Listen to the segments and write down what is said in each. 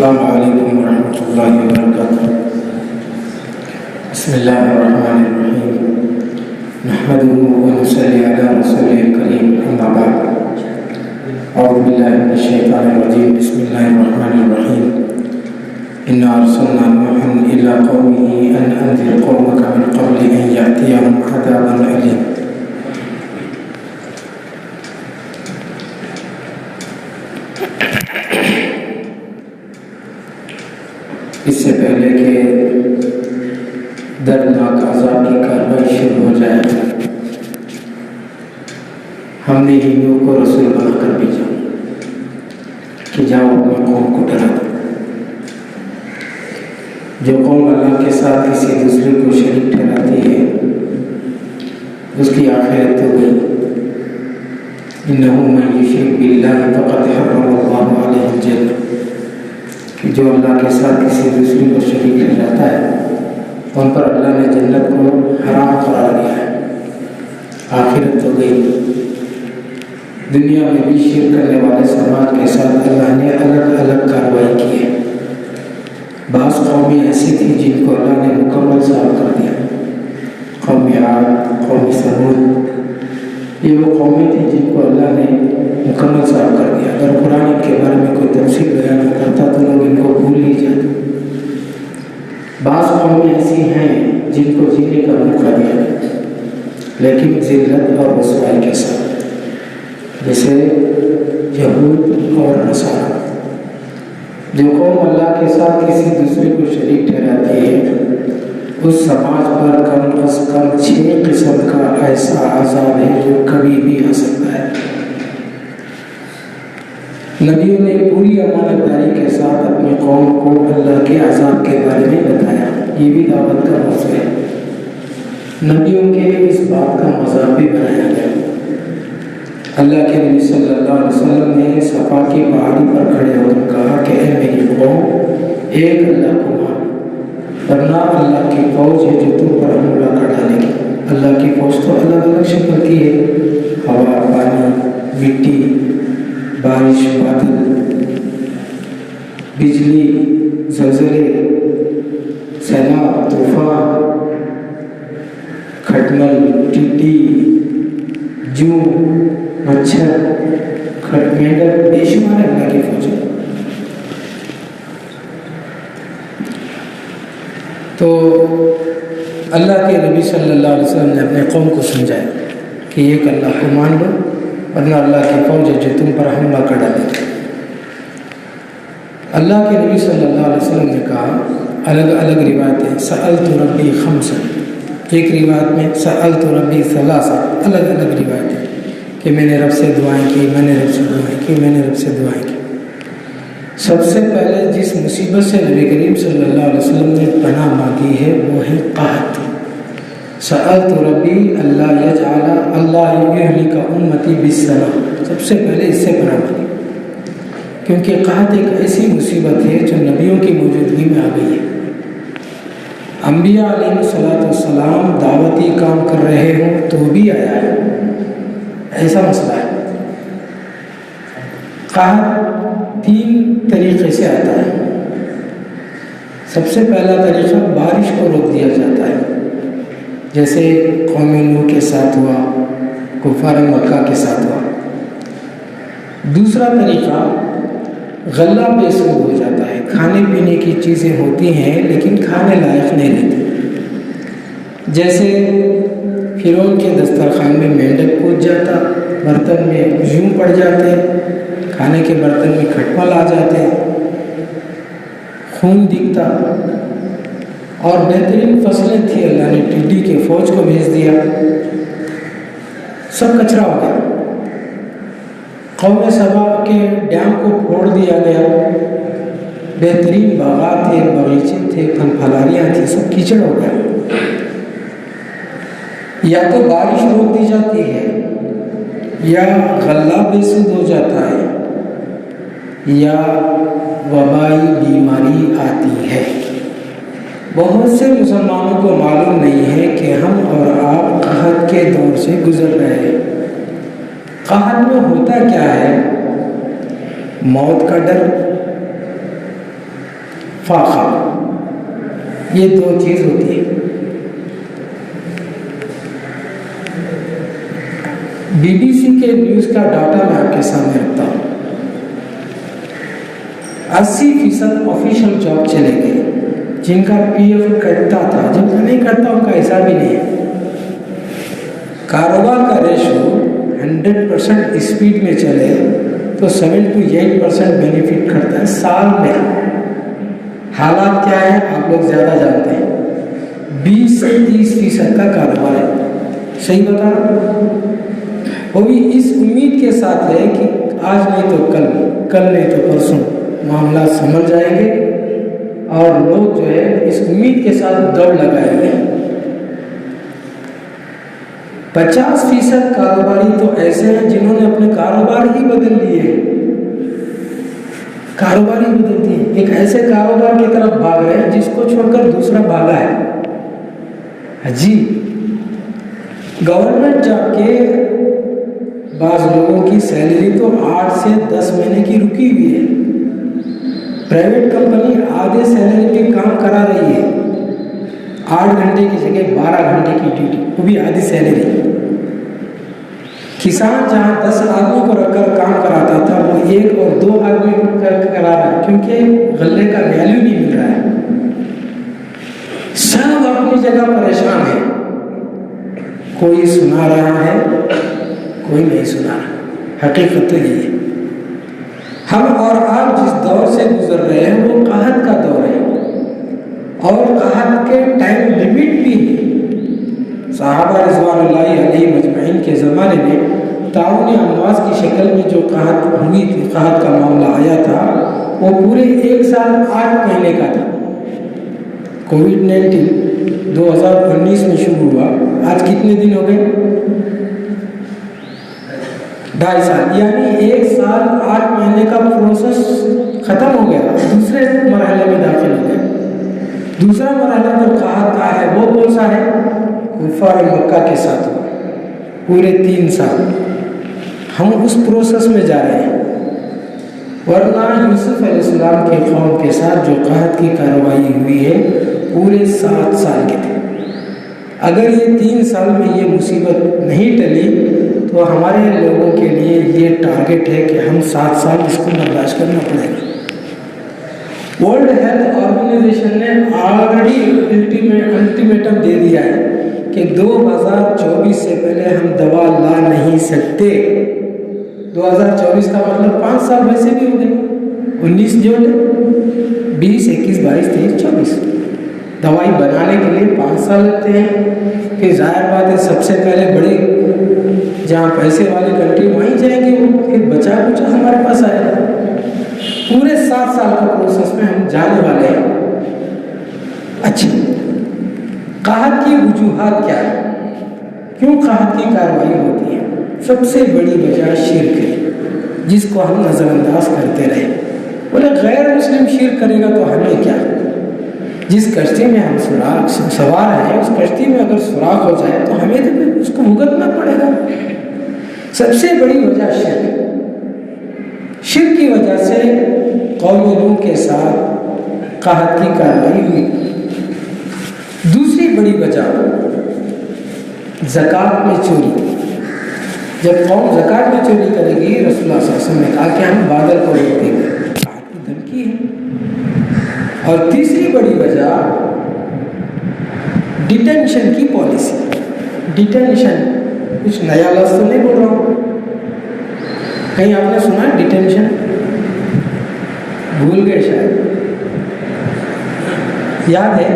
अस्सलामु अलैकुम वरहमतुल्लाहि वबरकातुहू। बिस्मिल्लाहिर्रहमानिर्रहीम। नहमदुहु व नसल्ली अला रसूलिल करीम, अम्मा बाद। औज़ु बिल्लाहि मिनश शैतानिर रजीम। बिस्मिल्लाहिर्रहमानिर्रहीम। इन्ना अरसलना नूहन इला कौमिही अन अंज़िर कौमका मिन क़ब्लि अन यअतियहुम अज़ाबुन अलीम। इससे पहले कि दर्दनाक अज़ाब की कार्रवाई शुरू हो जाए, हमने हिंदुओं को रसूल बनाकर भेजा कि जाओ अपनी कौम को डरा दो। जो कौम अल्लाह के साथ किसी दूसरे को शरीक ठहराती है उसकी आखिरत तो गई। इन्नहु मन युश्रिक बिल्लाहि फ़क़द हर्रमल्लाहु अलैहिल जन्नह, कि जो अल्लाह के साथ किसी दूसरे को शरीक ठहराता है उन पर अल्लाह ने जन्नत को हराम करार दिया है। आखिरत तो गई। दुनिया में भी शिर्क करने वाले समाज के साथ अल्लाह ने अलग अलग कार्रवाई की है। बाज़ कौमें ऐसी थी जिनको अल्लाह ने मुकम्मल साफ कर दिया। कौम आद, कौम समूद, ये वो कौमें थी जिनको अल्लाह ने मुकम्मल साफ कर दिया। अगर कुरान के बारे में कोई तफसील बयान करता तो लोग इनको भूल ही जाते। बाज़ कौमें ऐसी हैं जिनको जीने का मौका दिया लेकिन ज़िल्लत और रुसवाई के साथ, जैसे यहूद और नसारा। जो कौम अल्लाह के साथ किसी दूसरे को शरीक ठहराती है उस समाज पर कम अज़ कम 6 किस्म का ऐसा अज़ाब है जो कभी भी आ सकता है। नबियों ने पूरी अमानतदारी के साथ अपनी कौम को अल्लाह के अज़ाब के बारे में बताया। ये भी दावत का मौज़ू है। नबियों के इस बात का मज़ाक भी बनाया गया। अल्लाह के नबी सल्लल्लाहु अलैहि वसल्लम ने सफ़ा की पहाड़ी पर खड़े होकर कहा कि ऐ मेरी कौम, एक अल्लाह को मानो, वरना अल्लाह की फ़ौज है जो तुम पर हमला कर डालेगी। अल्लाह की फ़ौज तो अलग अलग शक्ल की है। हवा, पानी, मिट्टी, बारिश, बादल, बिजली, ज़लज़ले, सैलाब, तूफान, खटमल, टिड्डी, जूं, मच्छर, मेंढक, बेशुमार अल्लाह की फ़ौज है। तो अल्लाह के नबी सल्लल्लाहु अलैहि वसल्लम ने अपने कौम को समझाया कि एक अल्लाह को मान लो, वरना अल्लाह की फ़ौज है जो तुम पर हमला कर डालेगी। अल्लाह के नबी सल्लल्लाहु अलैहि वसल्लम ने कहा, अलग अलग रिवायतें, सअलतु रब्बी खम्सन, एक रिवायत में सअलतु रब्बी सलासा, अलग अलग रिवायतें कि मैंने रब से दुआएं की, मैंने रब से दुआएं की, मैंने रब से दुआएं की। सबसे पहले जिस मुसीबत से नबी करीम सल्लल्लाहु अलैहि वसल्लम ने पनाह मांगी है वो है क़हत। सअलतु रब्बी अल्लाह यजअला अल्लाह युहलिका उम्मती बिस्सलाह, सबसे पहले इससे पनाह मांगी, क्योंकि क़हत एक ऐसी मुसीबत है जो नबियों की मौजूदगी में आ गई है। अम्बिया अलैहिस्सलाम दावती काम कर रहे हों तो भी आया है, ऐसा मसला है। क़हत 3 तरीक़े से आता है। सबसे पहला तरीक़ा बारिश को रोक दिया जाता है, जैसे कौम नूह के साथ हुआ, कुफ़ार मक्का के साथ हुआ। दूसरा तरीक़ा गल्ला बेसूद हो जाता है। खाने पीने की चीज़ें होती हैं लेकिन खाने लायक नहीं रहती, जैसे फ़िरौन के दस्तरखान में मेंढक कूद जाता, बर्तन में जूं पड़ जाते, खाने के बर्तन में खटमल आ जाते, खून दिखता। और बेहतरीन फसलें थी, अल्लाह ने टिड्डी के फ़ौज को भेज दिया, सब कचरा हो गया। कौम सबा के डैम को फोड़ दिया गया, बेहतरीन बागात थे, बगीचे थे, फल फलारियाँ थी, सब कीचड़ हो गया। या तो बारिश रोक दी जाती है, या गल्ला बेसूद हो जाता है, या वबाई बीमारी आती है। बहुत से मुसलमानों को मालूम नहीं है कि हम और आप क़हत के दौर से गुजर रहे हैं। क़हत में होता क्या है? मौत का डर, फाखा, ये दो चीज होती है। बीबीसी के न्यूज का डाटा मैं आपके सामने रखता हूँ। 80% ऑफिशियल जॉब चले गए, जिनका पीएफ कटता था, जिनका नहीं कटता उनका हिसाब ही नहीं है। कारोबार का रेशो 100% स्पीड में चले तो 7 to 8% बेनिफिट करता है साल में। हालात क्या है आप लोग ज़्यादा जानते हैं। 20 से 30% का कारोबार है, सही बता रहा हूँ। वो भी इस उम्मीद के साथ है कि आज नहीं तो कल, कल नहीं तो परसों मामला समझ जाएंगे, और लोग जो है इस उम्मीद के साथ दौड़ लगाएंगे। 50% कारोबारी तो ऐसे हैं जिन्होंने अपने कारोबार ही बदल लिए, कारोबार ही बदल दिए। एक ऐसे कारोबार की तरफ भाग रहे हैं जिसको छोड़कर दूसरा भागा है। जी, गवर्नमेंट जॉब के बाज लोगों की सैलरी तो 8 से 10 महीने की रुकी हुई है। प्राइवेट कंपनी आधे सैलरी पे काम करा रही है, 8 घंटे की जगह 12 घंटे की ड्यूटी, वो भी आधी सैलरी। किसान जहाँ 10 आदमी को रखकर काम कराता था, वो 1 और 2 आदमी को करा रहा है, क्योंकि गल्ले का वैल्यू नहीं मिल रहा है। सब अपनी जगह परेशान है, कोई सुना रहा है, कोई नहीं सुना रहा। हकीकत तो ये है। हम और आप जिस दौर से गुजर रहे हैं वो कहत का दौर है, और कहत के टाइम लिमिट भी है। सहाबा रिज़वानुल्लाहि अलैहिम अजमईन के ज़माने में ताउन अमवाज की शक्ल में जो कहत हुई थी, कहत का मामला आया था, वो पूरे 1 साल 8 महीने का था। कोविड-19 2019 में शुरू हुआ, आज कितने दिन हो गए? 2.5 साल, यानी 1 साल 8 महीने का प्रोसेस खत्म हो गया, दूसरे मरहले में दाखिल हो गए। दूसरा मरहला जो कहत का है वो कौन सा है? कुफार मक्का के साथ हुआ, पूरे 3 साल हम उस प्रोसेस में जा रहे हैं। वरना यूसुफ अलैहिस्सलाम के कौम के साथ जो कहत की कार्रवाई हुई है पूरे 7 साल के थे। अगर ये 3 साल में ये मुसीबत नहीं टली तो हमारे लोगों के लिए ये टारगेट है कि हम 7 साल इसको बर्दाश्त करना पड़ेगा। वर्ल्ड हेल्थ ऑर्गेनाइजेशन ने ऑलरेडी अल्टीमेटम दे दिया है कि 2024 से पहले हम दवा ला नहीं सकते। 2024 का मतलब 5 साल वैसे भी हो गए, 19 जोड़ 20, 21, 22, 23, 24। दवाई बनाने के लिए 5 साल लगते हैं। फिर जाहिर बात है सबसे पहले बड़ी जहाँ पैसे वाली कंट्री वहीं जाएंगे वो, फिर बचा कुचा हमारे पास आएगा। पूरे 7 साल का प्रोसेस में हम जाने वाले हैं। अच्छी कहत की वजूहात क्या है, क्यों कहत की कार्रवाई होती है? सबसे बड़ी वजह शिर्क है, जिसको हम नज़रअंदाज करते रहे। बोले गैर मुस्लिम शिर्क करेगा तो हमें क्या? जिस कश्ती में हम सवार हैं उस कश्ती में अगर सुराख हो जाए तो हमें तो उसको भुगतना पड़ेगा। सबसे बड़ी वजह शिर्क की वजह से कौम नूह के साथ कहत की कार्रवाई हुई। दूसरी बड़ी वजह ज़कात में चोरी। जब कौम ज़कात में चोरी करेगी, रसूलुल्लाह सल्लल्लाहु अलैहि वसल्लम ने कहा कि हम बादल को रोक देंगे, आपकी धमकी है। और तीसरी बड़ी वजह डिटेंशन की पॉलिसी। डिटेंशन कुछ नया लफ्ज़ तो नहीं बोल रहा हूँ, कहीं आपने सुना डिटेंशन? भूल गए शायद, याद है?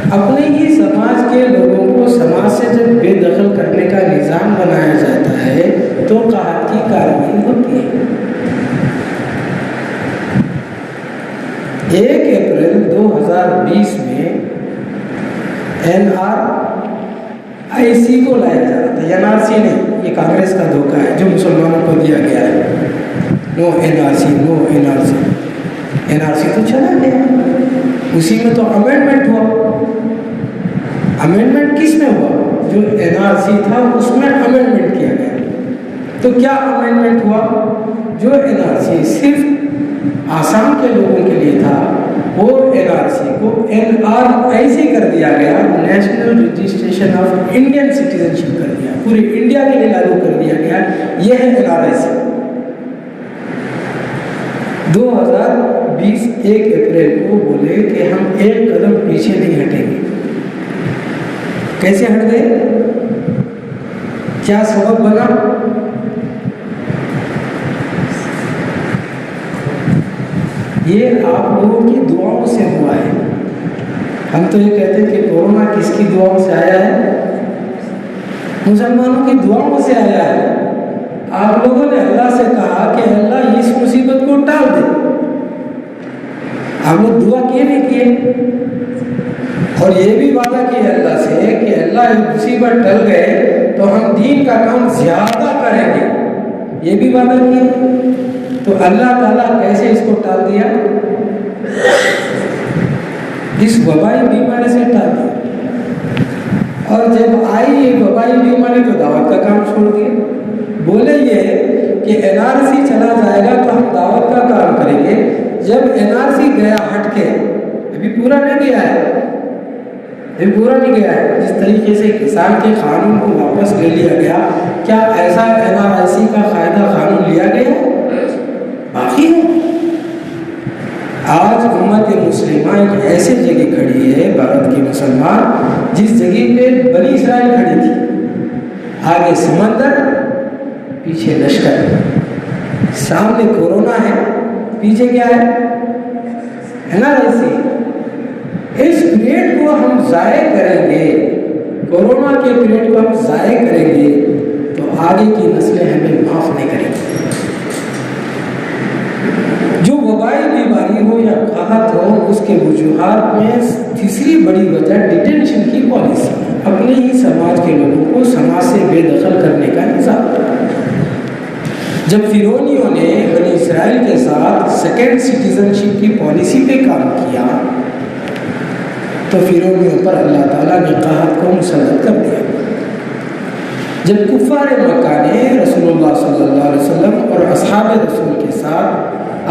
अपने ही समाज के लोगों को समाज से जब बेदखल करने का निज़ाम बनाया जाता है तो कहत की कार्रवाई होती है। 1 अप्रैल 2020 में NRIC को लाया जा रहा था। NRC नहीं, ये कांग्रेस का धोखा है जो मुसलमानों को दिया गया है। No NRC, no NRC। NRC तो चला गया, उसी में तो अमेंडमेंट हुआ। अमेंडमेंट किस में हुआ? जो NRC था उसमें अमेंडमेंट किया गया। तो क्या अमेंडमेंट हुआ? जो NRC सिर्फ आसाम के लोगों के के लिए था वो NRC को NRIC कर दिया गया, national registration of Indian citizenship कर दिया, पूरे इंडिया के लिए लागू कर दिया गया। यह है NRIC। 2020 1 अप्रैल को बोले कि हम एक कदम पीछे नहीं हटेंगे। कैसे हट गए? क्या सबब बना? ये आप लोगों की दुआओं से हुआ है। हम तो ये कहते हैं कि कोरोना किसकी दुआओं से आया है? मुसलमानों की दुआओं से आया है। आप लोगों ने अल्लाह से कहा कि अल्लाह इस मुसीबत को टाल दे। आप लोग दुआ किए नहीं किए? और ये भी वादा किया अल्लाह से कि अल्लाह ये मुसीबत टल गए तो हम दीन का काम ज्यादा करेंगे। ये भी वादा किए। तो अल्लाह ताला कैसे इसको टाल दिया? इस वबाई बीमारी से टाल दिया। और जब आई ये वबाई बीमारी तो दावत का काम छोड़ दिया। बोले ये कि NRC चला जाएगा तो हम दावत का काम करेंगे। जब NRC गया हट के, अभी पूरा नहीं गया है, अभी पूरा नहीं गया है। जिस तरीके से किसान के कानून को वापस ले लिया गया, क्या ऐसा NRIC का कायदा कानून लिया गया? बाकी है। आज उम्मत मुस्लिमा एक ऐसे जगह खड़ी है, भारत के मुसलमान, जिस जगह पे बनी इसराइल खड़ी थी। आगे समंदर, पीछे लश्कर, सामने कोरोना है, पीछे क्या है ना? इस पीरियड को हम जाये करेंगे, कोरोना के पीरियड को हम जाये करेंगे तो आगे की नस्लें हमें माफ नहीं करेंगी। जो वबाई बीमारी हो या कहत हो, उसके वजूहात में तीसरी बड़ी वजह डिटेंशन की पॉलिसी, अपने ही समाज के लोगों को समाज से बेदखल करने का निज़ाम। जब फिरौनियों ने बनी इसराइल के साथ सेकेंड सिटीजनशिप की पॉलिसी पे काम किया तो फिरौनियों पर अल्लाह ताला ने कहत को मुसल्लत कर दिया। जब कुफ़ार मक्का ने रसूलुल्लाह सल्लल्लाहु अलैहि वसल्लम और असहाब रसूल के साथ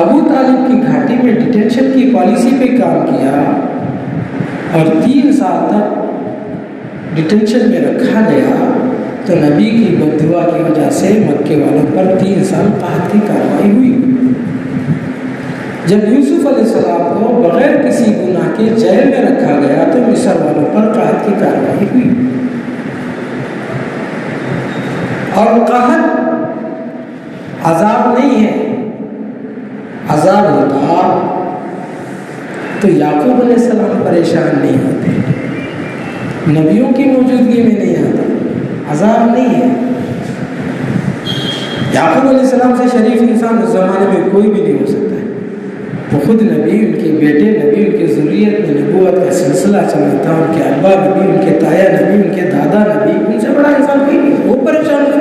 अबू तालिब की घाटी में डिटेंशन की पॉलिसी पे काम किया और 3 साल तक डिटेंशन में रखा गया, तो नबी की बद्दुआ की वजह से मक्के वालों पर 3 साल कहत की कार्रवाई हुई। जब यूसुफ अलैहिस्सलाम को बगैर किसी गुनाह के जेल में रखा गया तो मिस्र वालों पर कहत की कार्रवाई हुई। और कहत अजाब नहीं है। अजाब होता तो याकूब अलैहिस्सलाम परेशान नहीं होते, नबियों की मौजूदगी में नहीं आता। अजाब नहीं है। याकूब अलैहिस्सलाम से शरीफ इंसान उस ज़माने में कोई भी नहीं हो सकता है। वो खुद नबी, उनके बेटे नबी, उनके ज़ुर्रियत में नबूवत का सिलसिला चलता, उनके अब्बा नबी, उनके ताया नबी, उनके दादा नबी, उनसे बड़ा इंसान कोई नहीं। वो परेशान है।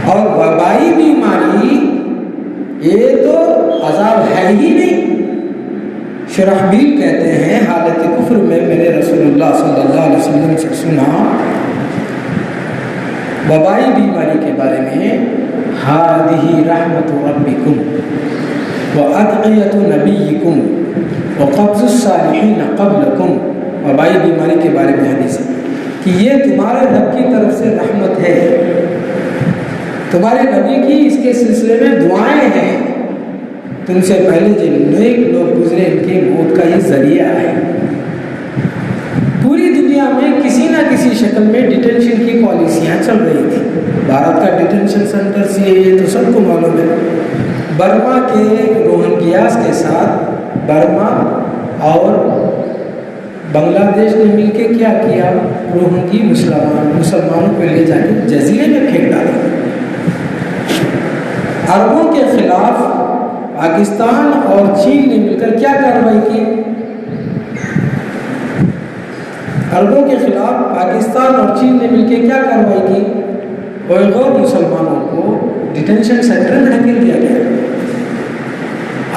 और वबाई बीमारी ये तो अजाब है ही नहीं। शुरहबील कहते हैं हालत कुफ्र में मैंने रसूलुल्लाह सल्लल्लाहु अलैहि वसल्लम से सुना वबाई बीमारी के बारे में, हादिही रहमतु रब्बिकुम व अदइयतु नबिय्यिकुम व क़ब्ज़ुस सालिहीन क़ब्लकुम। वबाई बीमारी के बारे में हदीस है कि ये तुम्हारे रब की तरफ से रहमत है, तुम्हारे नबी की इसके सिलसिले में दुआएं हैं। तुमसे पहले जिन नेक लोग गुजरे इनकी मौत का ये जरिया है। पूरी दुनिया में किसी ना किसी शक्ल में डिटेंशन की पॉलिसियाँ चल रही थी। भारत का डिटेंशन सेंटर से ये तो सबको मालूम है। बर्मा के रोहिंग्यास के साथ बर्मा और बांग्लादेश ने मिलकर क्या किया? रोहिंगी मुसलमानों को ले जाकर जजीरे में फेंक डाला। अरबों के खिलाफ पाकिस्तान और चीन ने मिलकर क्या कार्रवाई की? अरबों के खिलाफ पाकिस्तान और चीन ने मिलकर क्या कार्रवाई की? गैर मुसलमानों को डिटेंशन सेंटर में ढकेल दिया गया।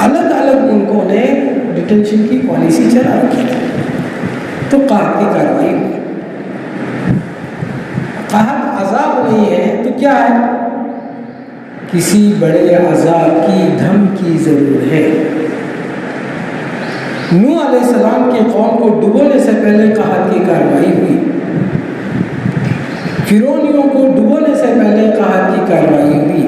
अलग अलग मुल्कों ने डिटेंशन की पॉलिसी चला रखी थी। तो कहत की कार्रवाई हुई। कहत अजाब नहीं है तो क्या है? किसी बड़े अजाब की धमकी जरूर है। नूह अलैहिस्सलाम की कौम को डुबोने से पहले कहत की कार्रवाई हुई, फिरौनियों को डुबोने से पहले कहत की कार्रवाई हुई,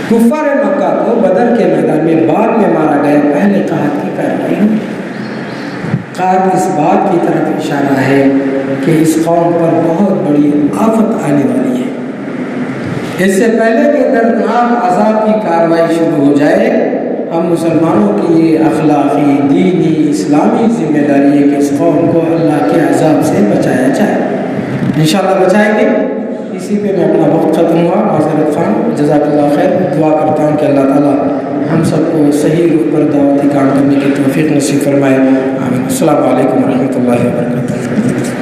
कुफ्फार मक्का को बदर के मैदान में बाद में मारा गया, पहले कहत की कार्रवाई हुई। कहत इस बात की तरफ इशारा है कि इस कौम पर बहुत बड़ी आफत आने वाली है। इससे पहले कि दर्दनाक अजाब की कार्रवाई शुरू हो जाए, हम मुसलमानों की ये अखलाकी, दीनी, इस्लामी जिम्मेदारी है कि इस कौम को अल्लाह के अजाब से बचाया जाए। इंशाअल्लाह बचाएंगे। इसी पे मैं अपना वक्त ख़त्म हुआ। माज़रत ख़ान, जज़ाकल्लाह खैर। दुआ करता हूँ कि अल्लाह ताला हम सबको सही रुख पर दावती काम करने की तौफीक नसीब फरमाए। आमीन। अस्सलामु अलैकुम व रहमतुल्लाहि व बरकातुहू।